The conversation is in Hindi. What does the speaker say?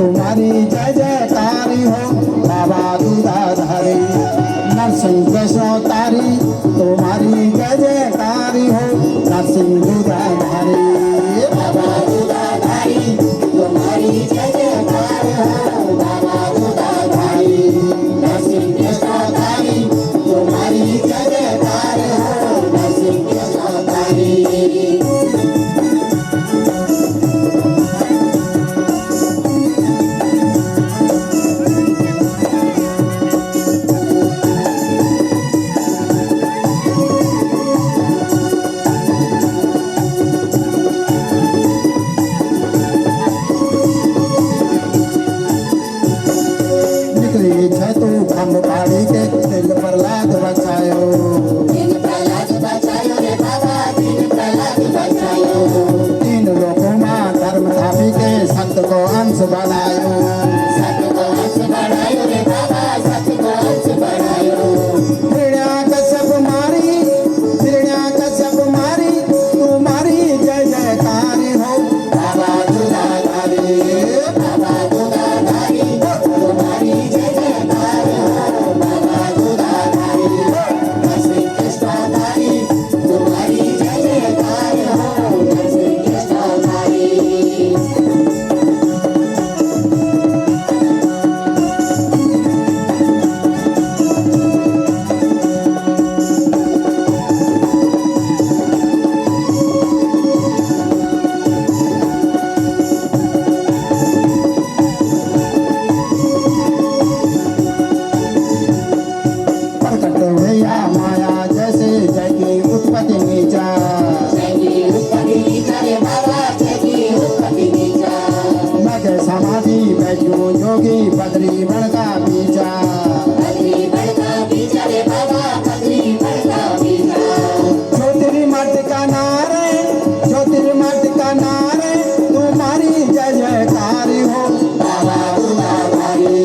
तुम्हारी जय जयकारी हो बाबा दूधाधारी। नरसिंह वैष्णवतारी तुम्हारी जय जयकारी हो नरसिंह दूधाधारी। बाबा दूधाधारी तुम्हारी जय जयकार हो बाबा दूधाधारी। नरसिंह वैष्णवतारी तुम्हारी जय जयकार हो नरसिंह वैष्णवतारी। तू खम्भ पाड़ी के दिल प्रहलाद बचायो। दिन प्रहलाद बचायो रे बाबा दिन प्रहलाद बचायो। तीन लोकों में धर्म स्थापी के सत्य को अंश बनायो। सत्य को अंश बढ़ायो रे बाबा सत्य को अंश बढ़ायो। हिरण्याकश्यप मारी तुम्हारी जय जयकारी हो बाबा दूधाधारी बाबा दूधाधारी तुम्हारी जय जयकार हो बाबा दूधाधारी। नरसिंह वैष्णवतारी तुम्हारी जय जयकार हो नरसिंह वैष्णवतारी। प्रकट भैया माया जैसे जय की उत्पत्ति नीचा। जय की उत्पत्ति नीचा रे बाबा जय की उत्पत्ति नीचा। मग समाधि बैठो योगी बद्री बड़का पीछा। बद्री बड़का पीछा रे बाबा बद्री बड़का पीछा। ज्योतिर्मठ का नारे तुम्हारी जय जयकारी हो बाबा दूधाधारी